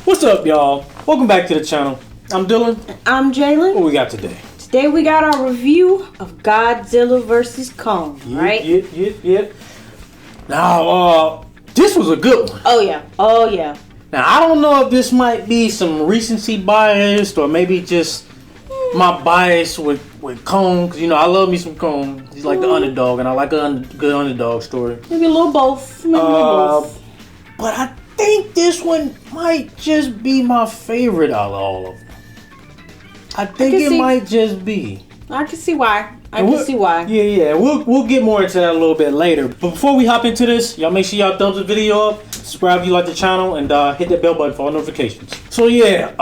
What's up, y'all? Welcome back to the channel. I'm Dylan. I'm Jalen. What we got today? Today we got our review of Godzilla vs. Kong, right? Yep. Now, this was a good one. Oh yeah. Now, I don't know if this might be some recency bias or maybe just my bias with Kong. Cause, I love me some Kong. He's like the underdog, and I like a good underdog story. Maybe a little both. But I think this one might just be my favorite out of all of them. I think it might just be. I can see why. Yeah. We'll get more into that a little bit later. But before we hop into this, y'all make sure y'all thumbs the video up, subscribe if you like the channel, and hit that bell button for all notifications. So yeah,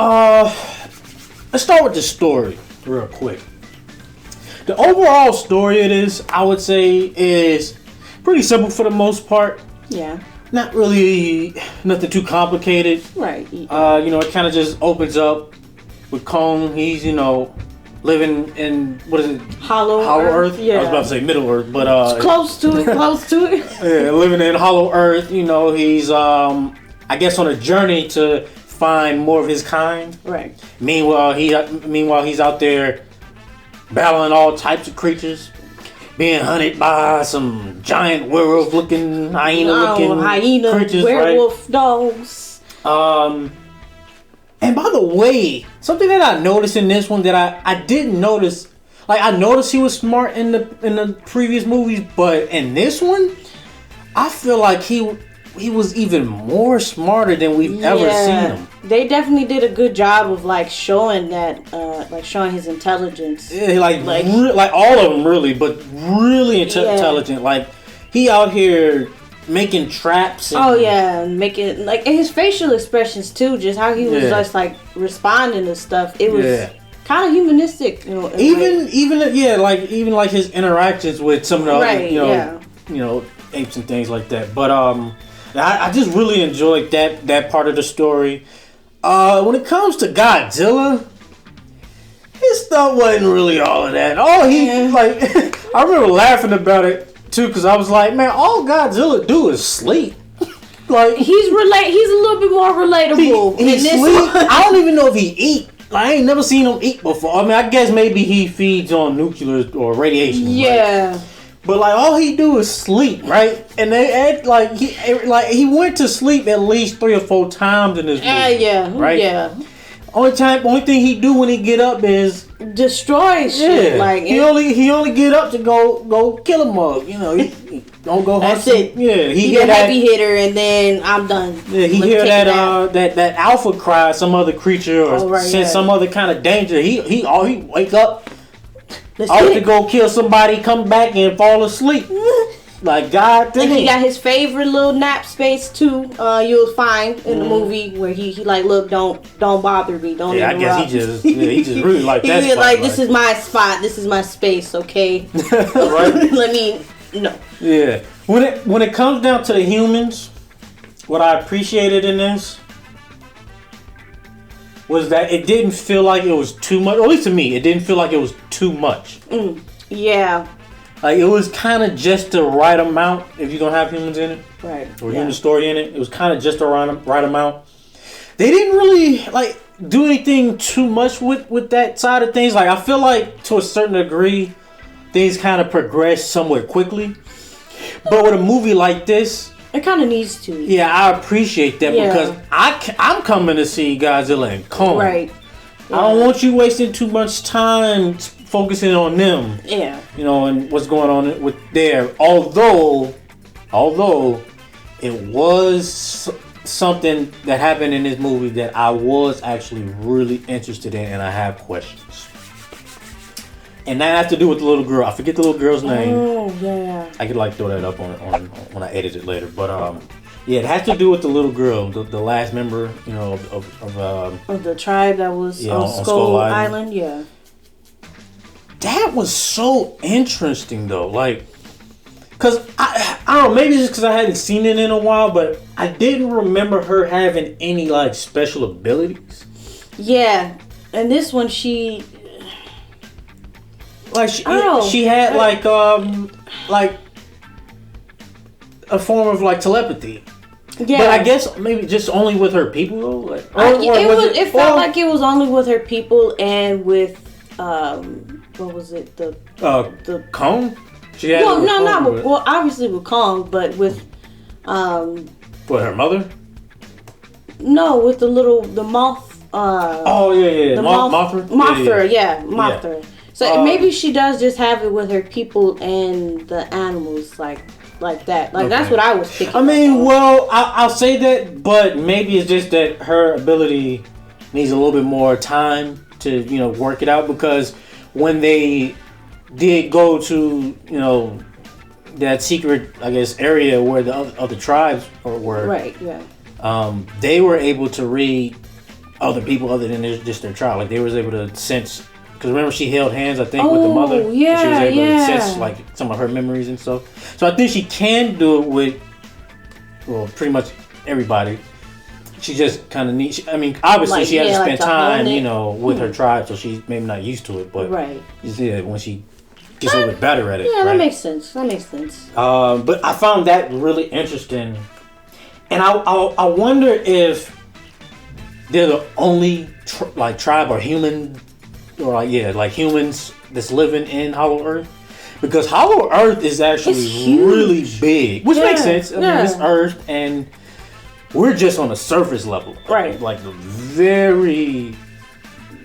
let's start with the story real quick. The overall story I would say, is pretty simple for the most part. Yeah. Not really nothing too complicated. Right. It kind of just opens up with Kong. He's, living in, what is it? Hollow Earth? Yeah. I was about to say Middle Earth, but it's close to it. Yeah, living in Hollow Earth. He's I guess on a journey to find more of his kind. Right. Meanwhile, he's out there battling all types of creatures, being hunted by some giant werewolf-looking, hyena-looking creatures, werewolf dogs. And by the way, something that I noticed in this one that I didn't notice, I noticed he was smart in the previous movies, but in this one, I feel like he was even more smarter than we've ever seen him. They definitely did a good job of showing that, showing his intelligence. Yeah, all of them really, but really intelligent. Like he out here making traps. And making and his facial expressions too, just how he was just responding to stuff. It was kind of humanistic, Even his interactions with some of the apes and things like that. But I just really enjoyed that part of the story. When it comes to Godzilla, his stuff wasn't really all of that. I remember laughing about it too, because I was like, man, all Godzilla do is sleep. He's a little bit more relatable. He sleep. I don't even know if he eat. I ain't never seen him eat before. I mean, I guess maybe he feeds on nuclear or radiation. Yeah. Right? But all he do is sleep, right? And they act he went to sleep at least 3 or 4 times in this movie. Right? Yeah. Only thing he do when he get up is destroy shit. He only get up to go kill a mug. He don't go. That's it. Yeah, he a heavy hitter, and then I'm done. Yeah, he hear that alpha cry, some other creature or sense some other kind of danger. He wake up. To go kill somebody, come back and fall asleep. God dang. And he got his favorite little nap space too. You'll find in the movie where he look, don't bother me, don't interrupt. I guess he just really like that. He's this is my spot, this is my space, okay? Right? No. Yeah. When it comes down to the humans, what I appreciated in this was that it didn't feel like it was too much. Or at least to me, it didn't feel like it was too much. Yeah. It was kind of just the right amount if you're going to have humans in it. Right. Or human story in it. It was kind of just the right amount. They didn't really, do anything too much with that side of things. I feel like, to a certain degree, things kind of progress somewhat quickly. But with a movie like this, it kind of needs to. Yeah, I appreciate that because I'm coming to see Godzilla and Kong. Right. Yeah. I don't want you wasting too much time focusing on them. Yeah. And what's going on with there. Although it was something that happened in this movie that I was actually really interested in, and I have questions. And that has to do with the little girl. I forget the little girl's name. Oh, yeah. I could throw that up on when I edit it later. But it has to do with the little girl, the last member, of the tribe that was on Skull Island. Yeah. That was so interesting though. Cause I don't know, maybe it's just because I hadn't seen it in a while, but I didn't remember her having any special abilities. Yeah, and this one she she had a form of telepathy. Yeah. But I guess maybe just only with her people though. Like, it felt like it was only with her people and with what was it, the Kong? Well, obviously with Kong, but with what, her mother? No, with the moth. Mothra. Mothra. So maybe she does just have it with her people and the animals, like that. Like that's what I was thinking. I mean, well, I'll say that, but maybe it's just that her ability needs a little bit more time to work it out, because when they did go to that secret, I guess, area where the other tribes were, right? Yeah. They were able to read other people other than just their tribe. Like they was able to sense. Because remember, she held hands, I think, with the mother. Yeah, she was able to sense like some of her memories and stuff. So I think she can do it with, well, pretty much everybody. She just kind of needs. I mean, obviously she has to spend time, with her tribe, so she's maybe not used to it. But when she gets a little bit better at it. Yeah, right? That makes sense. But I found that really interesting, and I wonder if they're the only tribe or human. Or like humans that's living in Hollow Earth, because Hollow Earth is actually really big, which makes sense. I mean, it's Earth, and we're just on the surface level, right? Like the very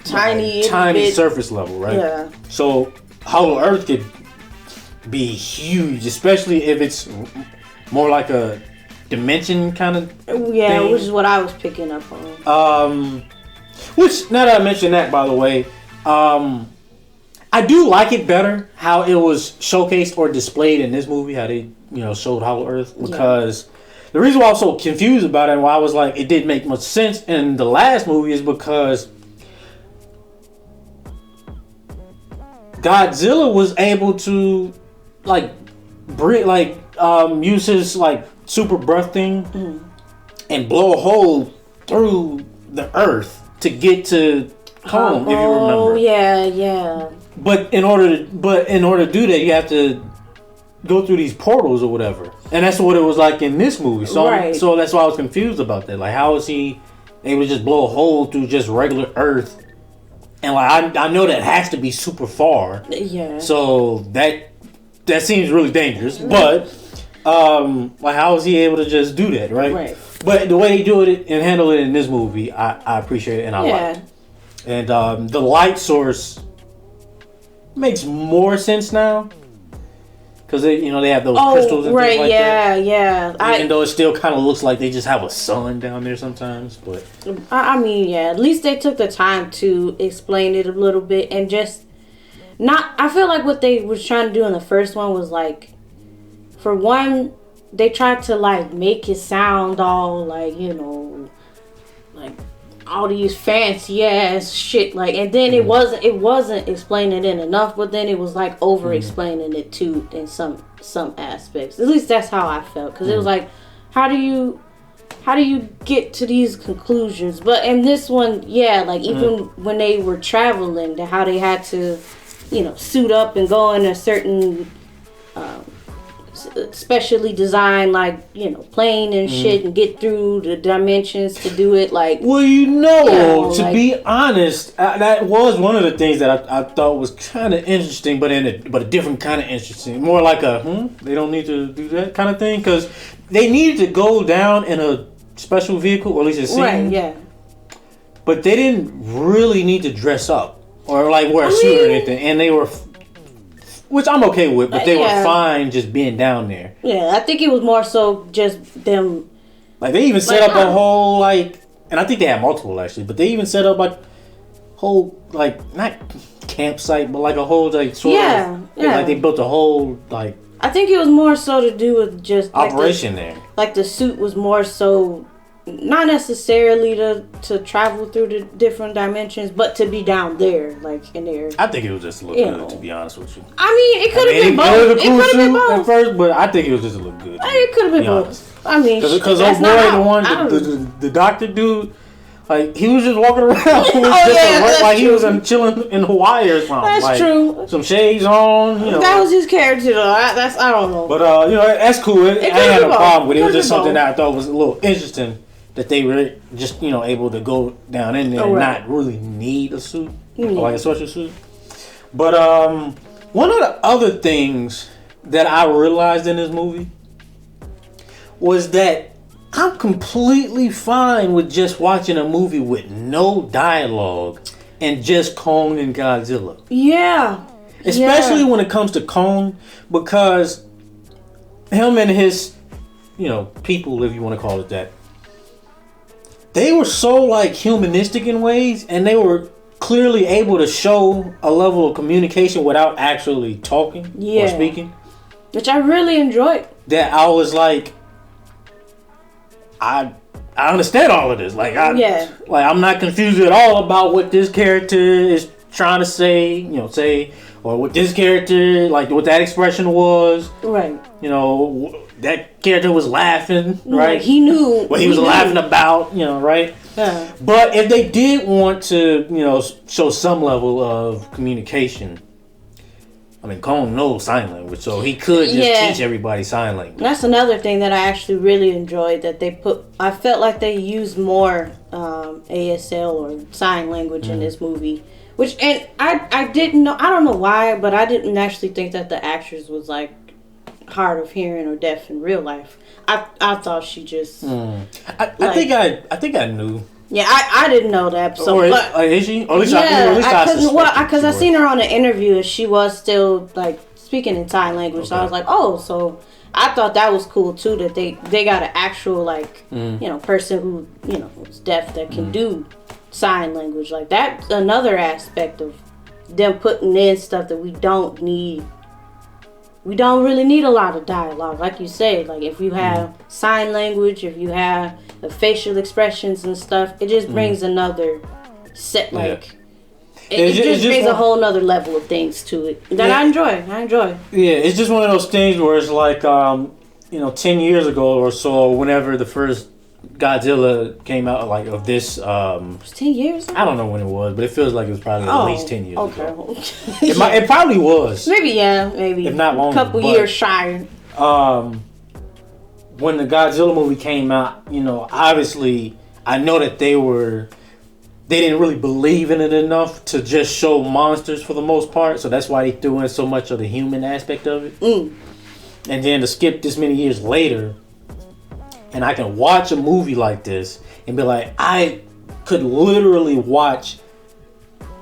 tiny surface level, right? Yeah. So Hollow Earth could be huge, especially if it's more like a dimension kind of thing. Which is what I was picking up on. Which, now that I mention that, by the way. I do like it better how it was showcased or displayed in this movie, how they, showed Hollow Earth, because the reason why I was so confused about it and why I was like, it didn't make much sense in the last movie is because Godzilla was able to, use his, super breath thing and blow a hole through the earth to get to home, if you remember. Oh yeah. But in order to do that, you have to go through these portals or whatever, and that's what it was like in this movie. So, so that's why I was confused about that. Like, how is he able to just blow a hole through just regular Earth? And I know that has to be super far. Yeah. So that seems really dangerous. But how is he able to just do that? Right. But the way they do it and handle it in this movie, I appreciate it and I like it. And the light source makes more sense now, because they have those crystals and things like that. Yeah. Even though it still kind of looks like they just have a sun down there sometimes, but I mean, at least they took the time to explain it a little bit and just not. I feel like what they was trying to do in the first one was for one, they tried to make it sound all all these fancy ass shit, and then it wasn't explaining it enough, but then it was over explaining it too in some aspects. At least that's how I felt, because it was how do you get to these conclusions? But in this one, even when they were traveling, how they had to suit up and go in a certain specially designed plane and shit and get through the dimensions to do it to be honest, that was one of the things that I thought was kind of interesting, but a different kind of interesting, more like they don't need to do that kind of thing, because they needed to go down in a special vehicle, or at least it seemed, but they didn't really need to dress up or wear a suit or anything, and they were, which I'm okay with, but they were fine just being down there. Yeah, I think it was more so just them. They even set up a whole and I think they had multiple actually, but they even set up whole not campsite, but a whole sort of they built a whole I think it was more so to do with just operation there. The suit was more so not necessarily to travel through the different dimensions, but to be down there, in there. I think it was just a little good, to be honest with you. I mean, it could have been both. It could have been both at first, but I think it was just a little good. It could have been both. I mean, because the doctor dude, Like, he was just walking around. He was chilling in Hawaii or something. That's like, true. Some shades on. That was his character, though. I don't know. But, that's cool. I ain't had a problem with it. It was just something that I thought was a little interesting that they were just, able to go down in there and not really need a suit. Or like a special suit. But, one of the other things that I realized in this movie was that I'm completely fine with just watching a movie with no dialogue and just Kong and Godzilla. Yeah. Especially when it comes to Kong, because him and his, people, if you want to call it that, they were so like humanistic in ways, and they were clearly able to show a level of communication without actually talking or speaking. Which I really enjoyed. That I was like, I understand all of this. Like I'm not confused at all about what this character is trying to say, or what this character, like what that expression was. Right. That character was laughing, right? Like he knew what he was laughing about, right? Yeah. But if they did want to, show some level of communication, I mean, Kong knows sign language, so he could just teach everybody sign language. That's another thing that I actually really enjoyed, that they put. I felt like they used more ASL or sign language in this movie, and I didn't know. I don't know why, but I didn't actually think that the actress was like hard of hearing or deaf in real life. I thought she just. I think I knew. Yeah, I didn't know that. So, is she? Or at least because I seen her on an interview and she was still like speaking in sign language. Okay. So I was like, oh, so I thought that was cool too, that they got an actual person who who's deaf that can do sign language. Like that's another aspect of them putting in stuff that we don't need. We don't really need a lot of dialogue, like you said. Like if you have sign language, if you have the facial expressions and stuff, it just brings another set. Like it just brings a whole nother level of things to it that I enjoy. Yeah, it's just one of those things where it's like 10 years ago or so, whenever the first Godzilla came out, like of this. It was 10 years ago? I don't know when it was, but it feels like it was probably at least 10 years ago. Okay. It probably was. Maybe. If not longer. A couple years shy. When the Godzilla movie came out, obviously, I know that they didn't really believe in it enough to just show monsters for the most part, so that's why they threw in so much of the human aspect of it. And then to skip this many years later, and I can watch a movie like this and be like, I could literally watch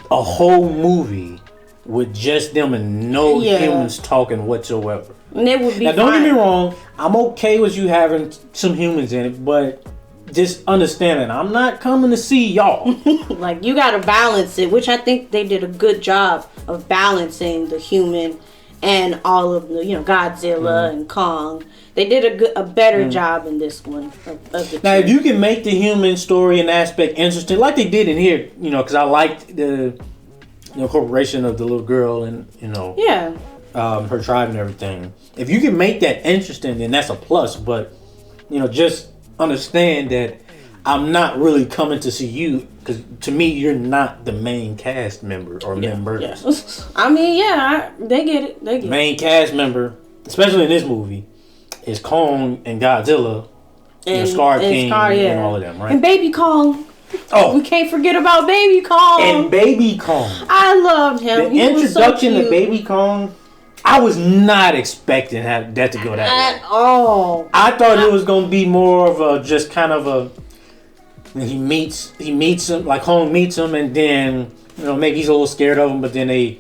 a whole movie with just them and no humans talking whatsoever. And it would be don't get me wrong, I'm okay with you having some humans in it, but just understanding, I'm not coming to see y'all. Like, you gotta balance it, which I think they did a good job of balancing the human and all of the, Godzilla and Kong. They did a better job in this one. Now, if you can make the human story and aspect interesting, like they did in here, because I liked the corporation of the little girl and, her tribe and everything. If you can make that interesting, then that's a plus. But, just understand that I'm not really coming to see you, because to me, you're not the main cast member or members. Yeah. I mean, they get it. They get main cast member, especially in this movie, is Kong and Godzilla and Scar King and all of them, right? And Baby Kong. Oh, we can't forget about Baby Kong. And Baby Kong. I loved him. The introduction to Baby Kong, I was not expecting that to go that way. At all. I thought it was going to be more of a, just kind of a, he meets him, like Kong meets him, and then, maybe he's a little scared of him, but then they,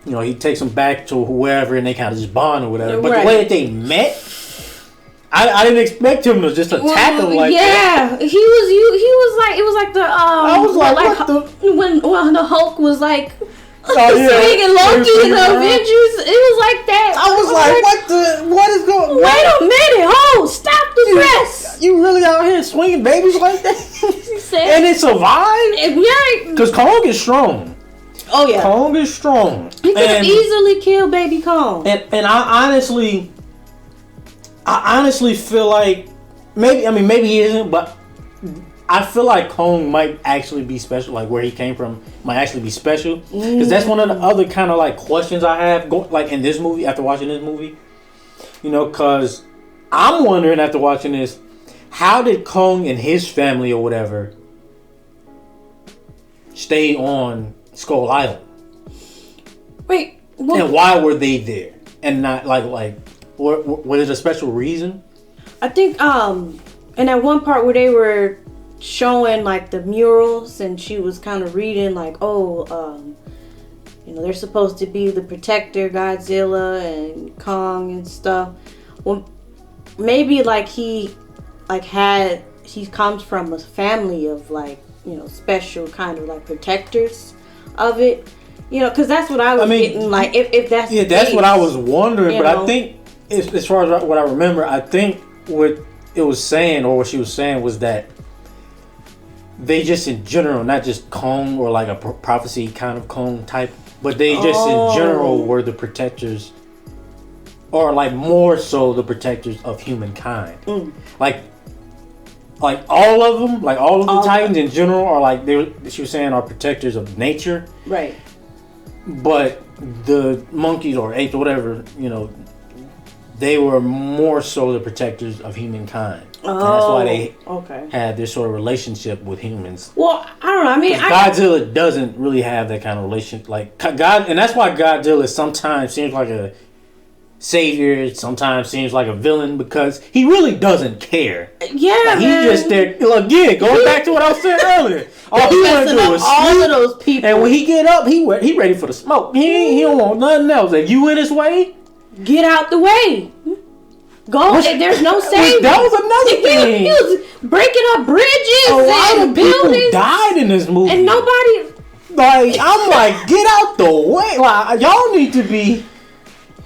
he takes him back to whoever and they kind of just bond or whatever. But the way that they met, I didn't expect him to just attack him like that. Yeah, he was like, it was like the I was like what the when the Hulk was like swinging Loki in the Avengers, it was like that. I was like, what is going? Wait a minute, stop the press! You really out here swinging babies like that? And it survived? Yeah, because Kong is strong. Oh yeah, Kong is strong. He could easily kill Baby Kong. And I honestly feel like maybe he isn't, but I feel like Kong might actually be special, like where he came from might actually be special, because that's one of the other kind of like questions I have, like in this movie after watching this movie, you know, because I'm wondering after watching this, how did Kong and his family or whatever stay on Skull Island? Wait, and why were they there and not like was it a special reason? I think in that one part where they were showing like the murals and she was kind of reading like, you know, they're supposed to be the protector, Godzilla and Kong and stuff. Well, maybe like he comes from a family of like, you know, special kind of like protectors of it, you know, because that's what I was getting, like if that's the case, what I was wondering, but know? I think as far as what I remember, I think what it was saying or what she was saying was that they just in general, not just Kong or like a prophecy kind of Kong type, but they just in general were the protectors, or like more so the protectors of humankind. Like all of them, like all of the Titans in general are like she was saying are protectors of nature. Right. But the monkeys or apes or whatever, you know, they were more so the protectors of humankind. And that's why they had this sort of relationship with humans. Well, I don't know. I mean, Godzilla doesn't really have that kind of relationship. Like God, and that's why Godzilla sometimes seems like a savior, sometimes seems like a villain, because he really doesn't care. Yeah, like, he just there. Again, going back to what I was saying earlier. All he want to do is all of those people. And when he get up, he ready for the smoke. He don't want nothing else. If you in his way, get out the way. Go. There's no saving. That was another thing. He was breaking up bridges and buildings. People died in this movie, and nobody. Like I'm like, get out the way. Like y'all need to be.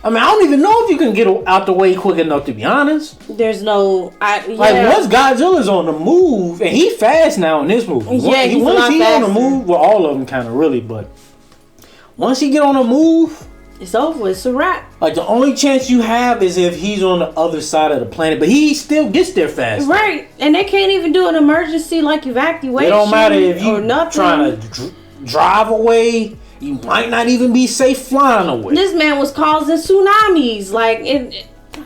I mean, I don't even know if you can get out the way quick enough, to be honest. There's no... Like, once Godzilla's on the move, and he fast now in this movie. Yeah, once he's on the move, well, all of them kind of really, but once he get on the move... It's over. It's a wrap. Like, the only chance you have is if he's on the other side of the planet, but he still gets there fast. Right. And they can't even do an emergency, like, evacuation. It don't matter if you're trying to drive away... You might not even be safe flying away. This man was causing tsunamis. Like,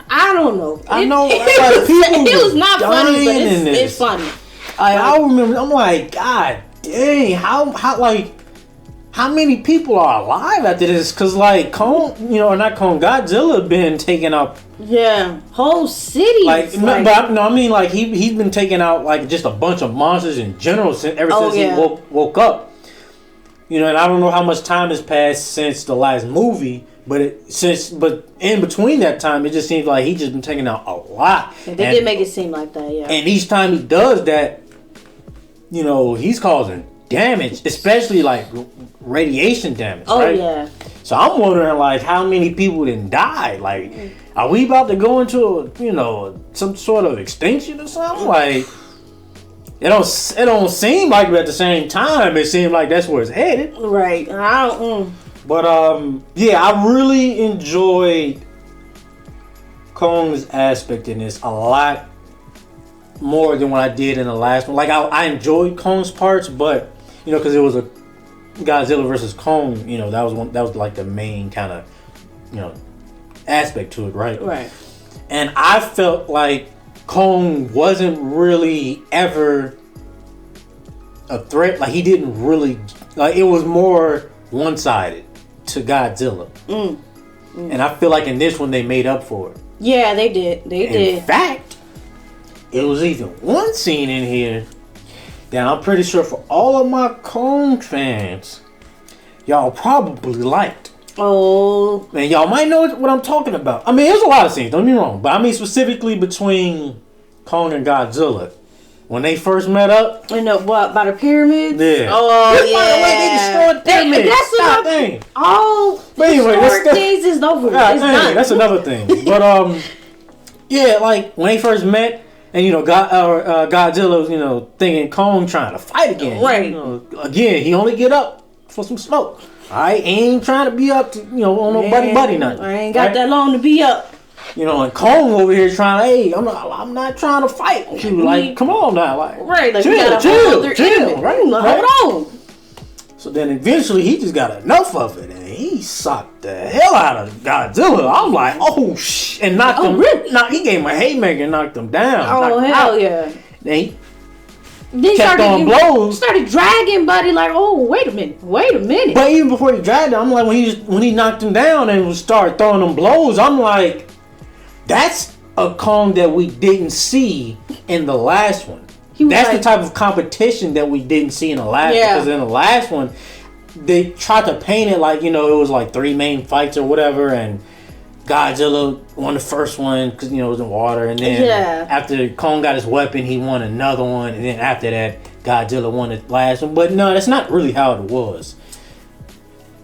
I don't know. I know. It was not funny, but it's funny. I remember. I'm like, God dang, how many people are alive after this? Because like Kong, you know, or not Kong, Godzilla been taking out. Yeah, whole cities. But no, I mean like he's been taking out like just a bunch of monsters in general ever since he woke up. You know, and I don't know how much time has passed since the last movie, but in between that time, it just seems like he's just been taking out a lot. They did make it seem like that, yeah. And each time he does that, you know, he's causing damage, especially like radiation damage. Right? Yeah. So I'm wondering, like, how many people didn't die? Like, are we about to go into some sort of extinction or something? Like. It don't seem like it at the same time. It seemed like that's where it's headed. Right. But yeah, I really enjoyed Kong's aspect in this a lot more than what I did in the last one. Like I enjoyed Kong's parts, but you know, because it was a Godzilla versus Kong, you know, that was like the main kind of, you know, aspect to it, right? Right. And I felt like Kong wasn't really ever a threat. Like he didn't really, like it was more one-sided to Godzilla. And I feel like in this one they made up for it. Yeah, they did. In fact, it was even one scene in here that I'm pretty sure for all of my Kong fans, y'all probably liked. Oh. And y'all might know what I'm talking about. I mean, there's a lot of scenes, don't get me wrong. But I mean specifically between Kong and Godzilla. When they first met up. You know what, by the pyramids? Yeah. Oh, yeah. By the way, they destroyed pyramids. That's another thing. But anyway, things is over. It's done. That's another thing. But, yeah, like, when they first met, and, you know, Godzilla, you know, thinking Kong trying to fight again. Right. You know, again, he only get up for some smoke. I ain't trying to be up to, you know, on no buddy nothing. I ain't got that long to be up. And Kong over here trying, hey, I'm not trying to fight with you. Like, come on now, like, right? Like, chill, right? Hold on. So then eventually he just got enough of it, and he socked the hell out of Godzilla. I'm like, oh shit, and knocked him. Really? He gave him a haymaker and knocked him down. Oh hell yeah! Then he kept on blows. Started dragging Buddy like, oh wait a minute. But even before he dragged him, I'm like, when he knocked him down and started throwing them blows, I'm like, that's a Kong that we didn't see in the last one. That's the type of competition that we didn't see in the last one. Because in the last one, they tried to paint it like, it was like 3 main fights or whatever, and Godzilla won the first one because, it was in water, and then after Kong got his weapon, he won another one, and then after that, Godzilla won the last one. But no, that's not really how it was.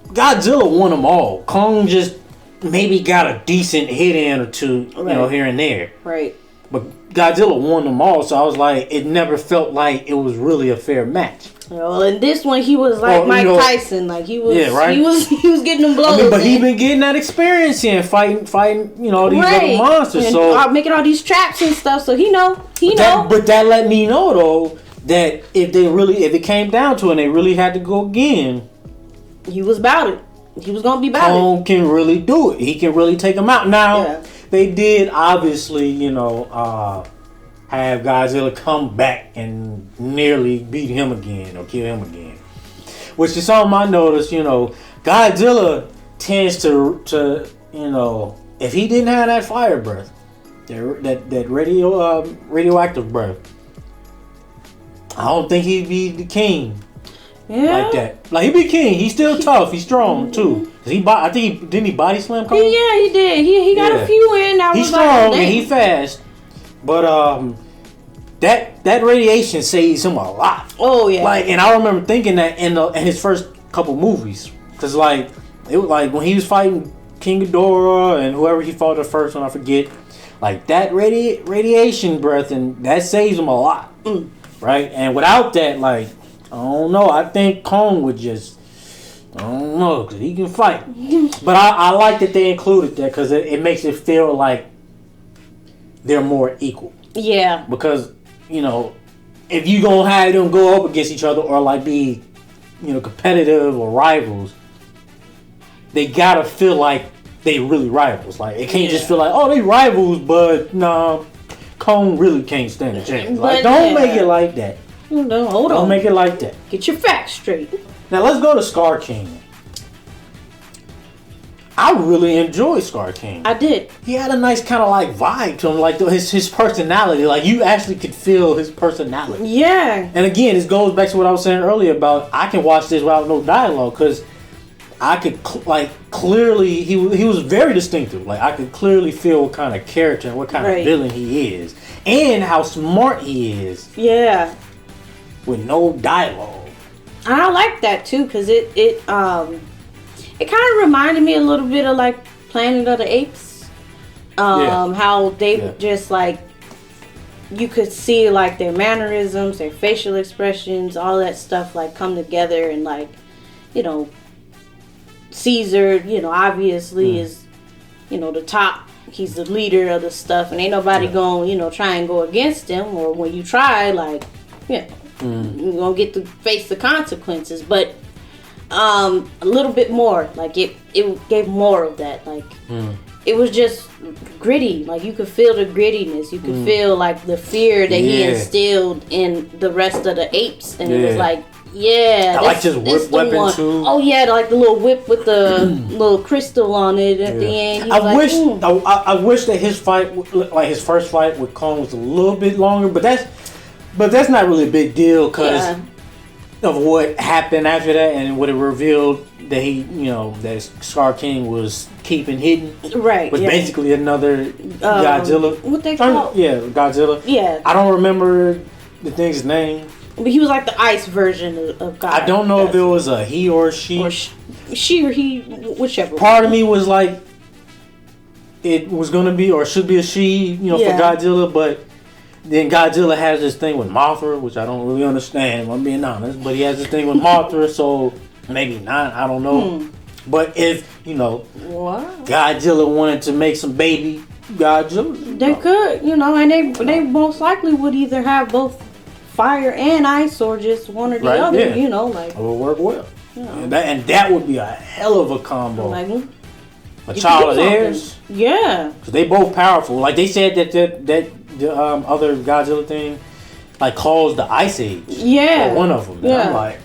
Godzilla won them all. Kong just maybe got a decent hit in or two, here and there. Right. But Godzilla won them all, so I was like, it never felt like it was really a fair match. Well, in this one, he was like Mike Tyson, like he was, he was getting them blows. But he been getting that experience in fighting, these other monsters, and so making all these traps and stuff. So he know. But that let me know though that if it came down to it, and they really had to go again, he was about it. He was gonna be about Kong it. Can really do it. He can really take them out. Now they did obviously, have Godzilla come back and nearly beat him again or kill him again. Which is something I noticed, Godzilla tends to if he didn't have that fire breath, that radioactive breath, I don't think he'd be the king. Yeah. Like that. Like, he'd be king. He's still tough. He's strong too. Didn't he body slam Kong? Yeah, he did. He got a few in. He's strong and he's fast. But that radiation saves him a lot. Oh yeah. Like, and I remember thinking that in his first couple movies, because like it was like when he was fighting King Ghidorah and whoever he fought the first one, I forget. Like that radiation breath, and that saves him a lot, right? And without that, like, I don't know. I think Kong would just, I don't know, because he can fight. But I like that they included that because it makes it feel like they're more equal. Yeah. Because, if you gonna have them go up against each other or like be, competitive or rivals, they gotta feel like they really rivals. Like, it can't just feel like, oh, they rivals, but no, Kong really can't stand a chance. Like, don't make it like that. No, hold on. Don't make it like that. Get your facts straight. Now let's go to Scar King. I really enjoyed Scar King. I did. He had a nice kind of like vibe to him, like his personality. Like, you actually could feel his personality. Yeah. And again, this goes back to what I was saying earlier about I can watch this without no dialogue because I could clearly he was very distinctive. Like, I could clearly feel what kind of character and what kind of villain he is, and how smart he is. Yeah. With no dialogue. I like that too because it kind of reminded me a little bit of like Planet of the Apes. How they just like you could see like their mannerisms, their facial expressions, all that stuff like come together and like Caesar, obviously is the top. He's the leader of the stuff, and ain't nobody gonna try and go against him. Or when you try, like you're gonna get to face the consequences. But a little bit more, like it gave more of that. Like it was just gritty. Like, you could feel the grittiness. You could feel like the fear that he instilled in the rest of the apes, and it was like. Yeah, I like his whip weapon too. Oh yeah, like the little whip with the little crystal on it at the end. I wish that his fight, like his first fight with Kong, was a little bit longer. But that's not really a big deal because of what happened after that and what it revealed that that Scar King was keeping hidden. Right. Was basically another Godzilla. What they call? Yeah, Godzilla. Yeah. I don't remember the thing's name. But he was like the ice version of God. I don't know if it was a he or a she. Or she or he, whichever. Part of me was like, it was going to be or should be a she, for Godzilla. But then Godzilla has this thing with Mothra, which I don't really understand, if I'm being honest. But he has this thing with Mothra, so maybe not. I don't know. But if, Godzilla wanted to make some baby Godzilla. They could, and they most likely would either have both fire and ice, or just one or the other. Yeah. It would work well. And that would be a hell of a combo. Like, a child of theirs. Yeah. Because they both powerful. Like they said that the other Godzilla thing, like, caused the Ice Age. Yeah. Or one of them. Yeah. I'm like,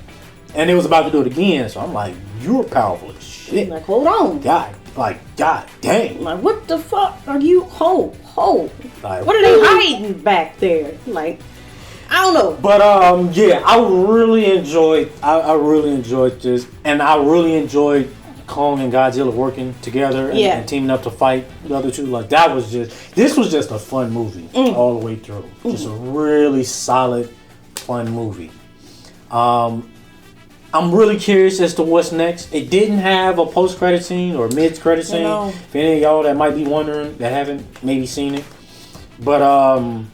and it was about to do it again. So I'm like, you're powerful as shit. Like, hold on. God dang. Like, what the fuck are you? Hold. Like, what are they hiding back there? Like, I don't know. But yeah, I really enjoyed this, and I really enjoyed Kong and Godzilla working together and teaming up to fight the other two. Like, this was just a fun movie all the way through. Just a really solid, fun movie. I'm really curious as to what's next. It didn't have a post-credit scene or mid-credit scene. If any of y'all that might be wondering, that haven't maybe seen it. But I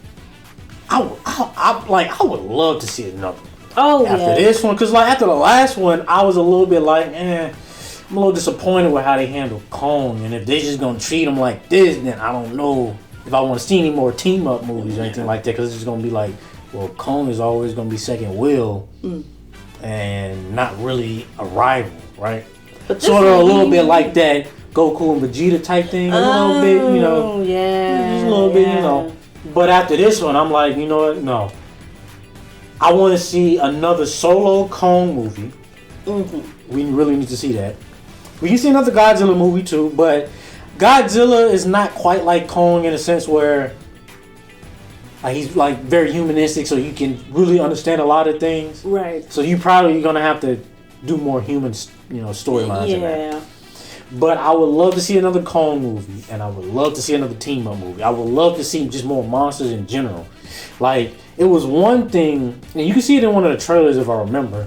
would love to see another one. After this one. Because, like, after the last one, I was a little bit like, I'm a little disappointed with how they handled Kong. And if they're just going to treat him like this, then I don't know if I want to see any more team-up movies or anything like that. Because it's just going to be like, well, Kong is always going to be second wheel. And not really a rival, right? Sort of a little bit like that Goku and Vegeta type thing. A little bit, Yeah. Just a little bit, But after this one, I'm like, you know what? No. I want to see another solo Kong movie. We really need to see that. We can see another Godzilla movie too, but Godzilla is not quite like Kong in a sense where he's like very humanistic, so you can really understand a lot of things. Right. So you probably gonna have to do more human, storylines. Yeah. But I would love to see another Kong movie, and I would love to see another team-up movie. I would love to see just more monsters in general. Like, it was one thing, and you can see it in one of the trailers if I remember,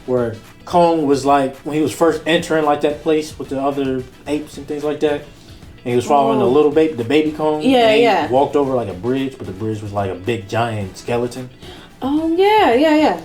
where Kong was like, when he was first entering like that place with the other apes and things like that, and he was following the baby Kong. Yeah, He walked over like a bridge, but the bridge was like a big giant skeleton. Oh, yeah.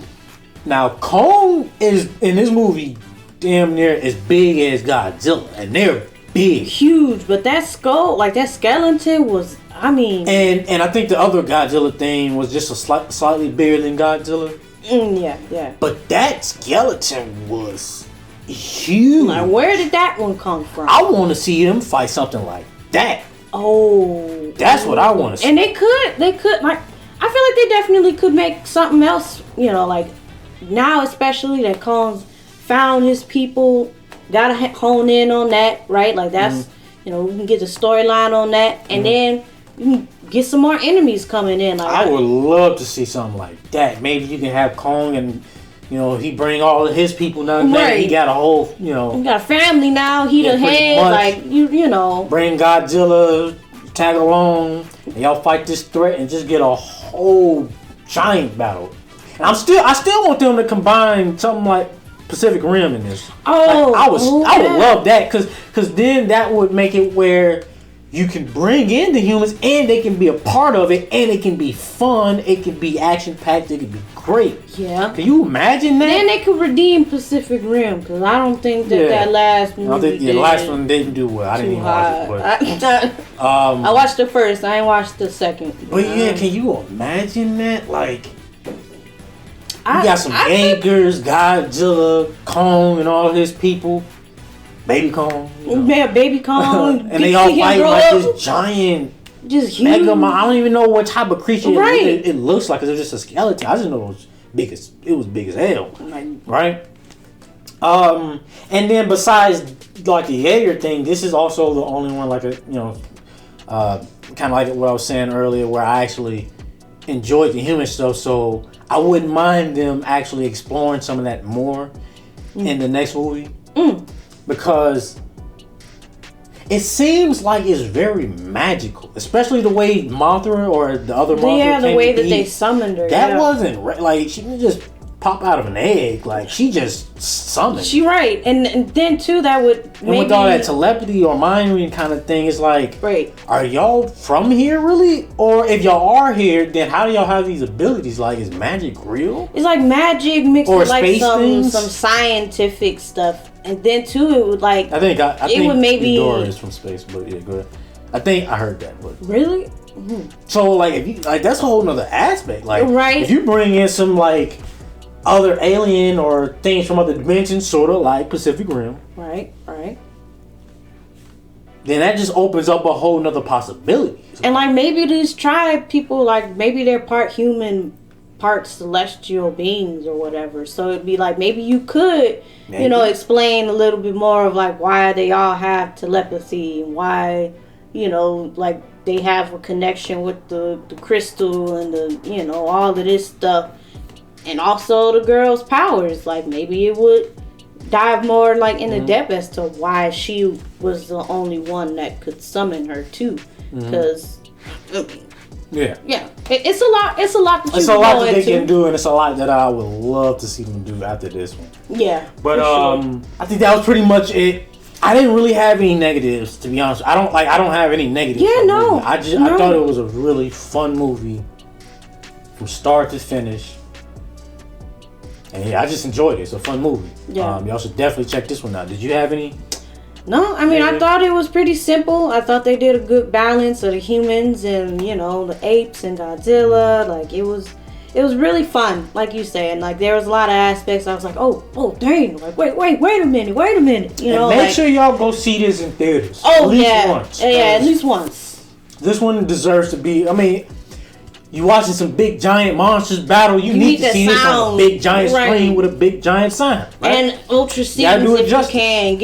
Now, Kong is, in this movie, damn near as big as Godzilla, and they're big. Huge, but that skull, like that skeleton was, And I think the other Godzilla thing was just slightly bigger than Godzilla. Yeah. But that skeleton was huge. Like, where did that one come from? I want to see them fight something like that. Oh. That's what I want to see. And they could, like, I feel like they definitely could make something else, like, now especially that Kong's found his people, gotta hone in on that, right? Like, that's, we can get the storyline on that, and then you can get some more enemies coming in. Like, I would love to see something like that. Maybe you can have Kong and, he bring all of his people down there. Right. He got a whole, He got a family now. He the head, like, Bring Godzilla, tag along, and y'all fight this threat and just get a whole giant battle. And I still want them to combine something like Pacific Rim in this. Oh, I would love that because then that would make it where you can bring in the humans and they can be a part of it, and it can be fun, it can be action packed, it can be great. Yeah. Can you imagine that? Then they could redeem Pacific Rim, because I don't think that last movie the last one didn't do well. I didn't even watch it. But I watched the first. I ain't watched the second. But can you imagine that? Like, you got some Jaegers, Godzilla, Kong, and all his people. Baby Kong. Yeah, Baby Kong. And they all fight like this giant. Just huge. I don't even know what type of creature it looks like. Cause it's just a skeleton. I just know it was big as hell. Right? And then besides like the Jaeger thing, this is also the only one like kind of like what I was saying earlier, where I actually enjoyed the human stuff. So I wouldn't mind them actually exploring some of that more in the next movie. Because it seems like it's very magical, especially the way Mothra or the other Mothra the way that they summoned her. That wasn't like she didn't just pop out of an egg. Like, she just summoned. She right. And then, too, that would maybe... And with all that telepathy or mind reading kind of thing, it's like... Right. Are y'all from here, really? Or if y'all are here, then how do y'all have these abilities? Like, is magic real? It's like magic mixed or with, like, some things? scientific stuff. And then, too, it would, like... I think it would maybe... Eudora is from space, but yeah, go ahead. I think I heard that, but... Really? Mm-hmm. So, like, if you... Like, that's a whole nother aspect. Like, right. If you bring in some, like... other alien or things from other dimensions, sort of like Pacific Rim. Right. Then that just opens up a whole nother possibility. And like maybe these tribe people, like maybe they're part human, part celestial beings or whatever. So it'd be like maybe you could, explain a little bit more of like why they all have telepathy and why, like they have a connection with the crystal and the, all of this stuff. And also the girl's powers, like maybe it would dive more like in the depth as to why she was the only one that could summon her too. Because it's a lot. It's a lot that it's a lot that they can do, and it's a lot that I would love to see them do after this one. Yeah, but I think that was pretty much it. I didn't really have any negatives, to be honest. I don't have any negatives. Yeah, no. I thought it was a really fun movie from start to finish. And yeah, I just enjoyed it. It's a fun movie. Yeah. Y'all should definitely check this one out. Did you have any? No, I mean, I thought it was pretty simple. I thought they did a good balance of the humans and, the apes and Godzilla. Like, it was really fun, like you said. Like, there was a lot of aspects. I was like, oh, dang. Like, wait a minute. And make sure y'all go see this in theaters. Oh, at least once. Yeah, at least once. This one deserves to be, you watching some big giant monsters battle, you need to see this on a big giant screen with a big giant sign. Right? And ultra scenes if you can.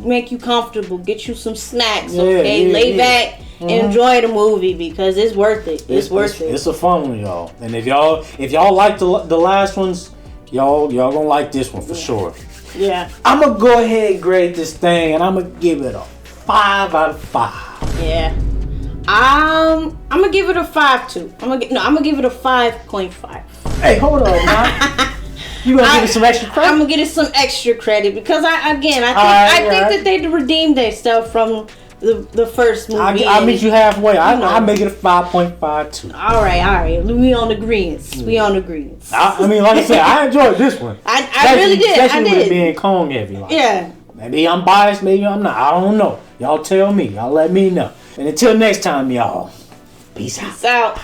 Make you comfortable, get you some snacks, lay back, enjoy the movie because it's worth it. It's worth it. It's a fun one, y'all. And if y'all like the last ones, y'all gonna like this one for sure. Yeah. I'm gonna go ahead and grade this thing and I'm gonna give it a 5 out of 5. Yeah. I'm gonna give it a 5.2. I'm gonna give it a 5.5. Hey, hold on, man. You gonna give it some extra credit? I'm gonna give it some extra credit because I think that they redeemed themselves from the first movie. I'll meet you halfway. I make it a 5.5 too. All right. We on agreements. Like I said, I enjoyed this one. I really did. Especially with it being Kong heavy. Like, yeah. Maybe I'm biased. Maybe I'm not. I don't know. Y'all tell me. Y'all let me know. And until next time, y'all. Peace out. Peace out.